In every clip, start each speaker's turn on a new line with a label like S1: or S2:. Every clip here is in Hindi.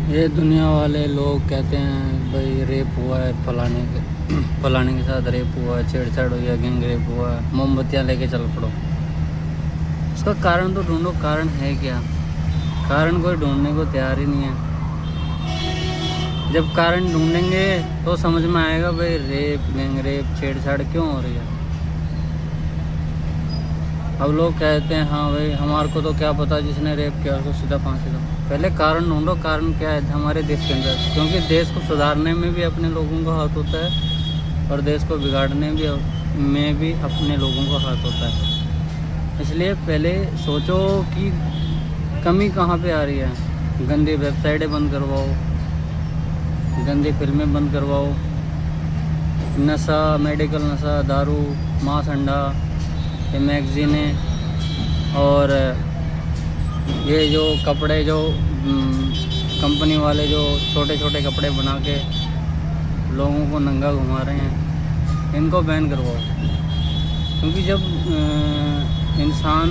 S1: ये दुनिया वाले लोग कहते हैं भाई रेप हुआ है, फलाने के साथ रेप हुआ है, छेड़छाड़ हुई है, गैंग रेप हुआ है, मोमबत्तियाँ लेके चल पड़ो। उसका कारण तो ढूंढो, कारण है क्या? कारण कोई ढूंढने को तैयार ही नहीं है। जब कारण ढूंढेंगे तो समझ में आएगा भाई रेप, गैंग रेप, छेड़छाड़ क्यों हो रही है। अब लोग कहते हैं हाँ भाई हमारे को तो क्या पता, जिसने रेप किया उसको सीधा फांसी दो। पहले कारण ढूंढो, कारण क्या है हमारे देश के अंदर, क्योंकि देश को सुधारने में भी अपने लोगों का हाथ होता है और देश को बिगाड़ने में भी अपने लोगों का हाथ होता है। इसलिए पहले सोचो कि कमी कहाँ पे आ रही है। गंदी वेबसाइटें बंद करवाओ, गंदी फिल्में बंद करवाओ, नशा, मेडिकल नशा, दारू, मांस, अंडा, ये मैगज़ीनें और ये जो कपड़े, जो कंपनी वाले जो छोटे छोटे कपड़े बना के लोगों को नंगा घुमा रहे हैं, इनको बैन करवाओ। क्योंकि जब इंसान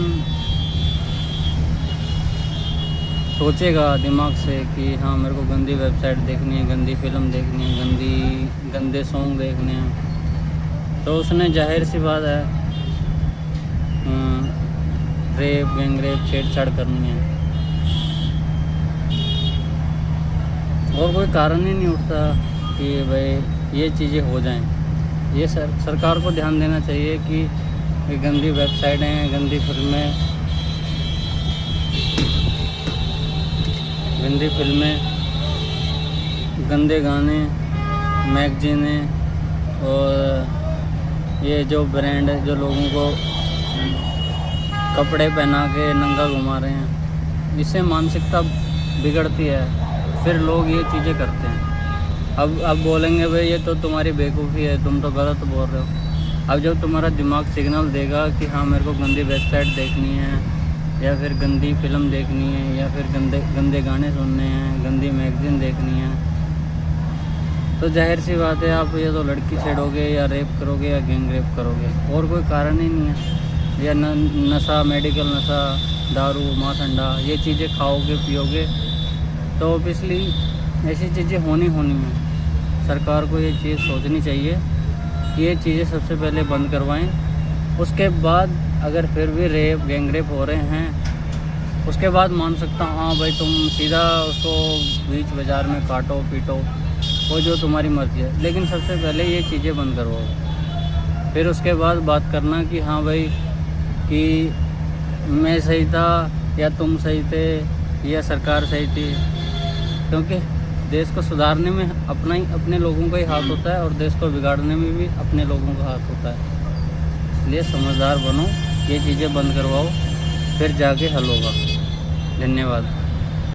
S1: सोचेगा दिमाग से कि हाँ मेरे को गंदी वेबसाइट देखनी है, गंदी फिल्म देखनी है, गंदे सॉन्ग देखने हैं, तो उसने जाहिर सी बात है रेप, गैंग रेप, छेड़छाड़ करनी है। और कोई कारण ही नहीं उठता कि भाई ये चीज़ें हो जाएं। ये सरकार को ध्यान देना चाहिए कि ये गंदी वेबसाइटें, गंदी फिल्में, गंदे गाने, मैगज़ीनें और ये जो ब्रांड है जो लोगों को कपड़े पहना के नंगा घुमा रहे हैं, इससे मानसिकता बिगड़ती है। फिर लोग ये चीज़ें करते हैं। अब बोलेंगे भाई ये तो तुम्हारी बेवकूफ़ी है, तुम तो गलत बोल रहे हो। अब जब तुम्हारा दिमाग सिग्नल देगा कि हाँ मेरे को गंदी वेबसाइट देखनी है, या फिर गंदी फिल्म देखनी है, या फिर गंदे गाने सुनने हैं, गंदी मैगज़ीन देखनी है, तो जाहिर सी बात है आप या तो लड़की छेड़ोगे, या रेप करोगे, या गैंग रेप करोगे। और कोई कारण ही नहीं है। या नशा, मेडिकल नशा, दारू, मांस, अंडा, ये चीज़ें खाओगे पियोगे तो ऑब्वियसली ऐसी चीज़ें होनी है। सरकार को ये चीज़ सोचनी चाहिए कि ये चीज़ें सबसे पहले बंद करवाएं। उसके बाद अगर फिर भी रेप, गैंग रेप हो रहे हैं, उसके बाद मान सकता हूँ हाँ भाई तुम सीधा उसको बीच बाज़ार में काटो पीटो, वो जो तुम्हारी मर्ज़ी है। लेकिन सबसे पहले ये चीज़ें बंद करवाओ, फिर उसके बाद बात करना कि हाँ भाई कि मैं सही था या तुम सही थे या सरकार सही थी। क्योंकि देश को सुधारने में अपने लोगों का ही हाथ होता है और देश को बिगाड़ने में भी अपने लोगों का हाथ होता है। इसलिए समझदार बनो, ये चीज़ें बंद करवाओ, फिर जाके हल होगा। धन्यवाद।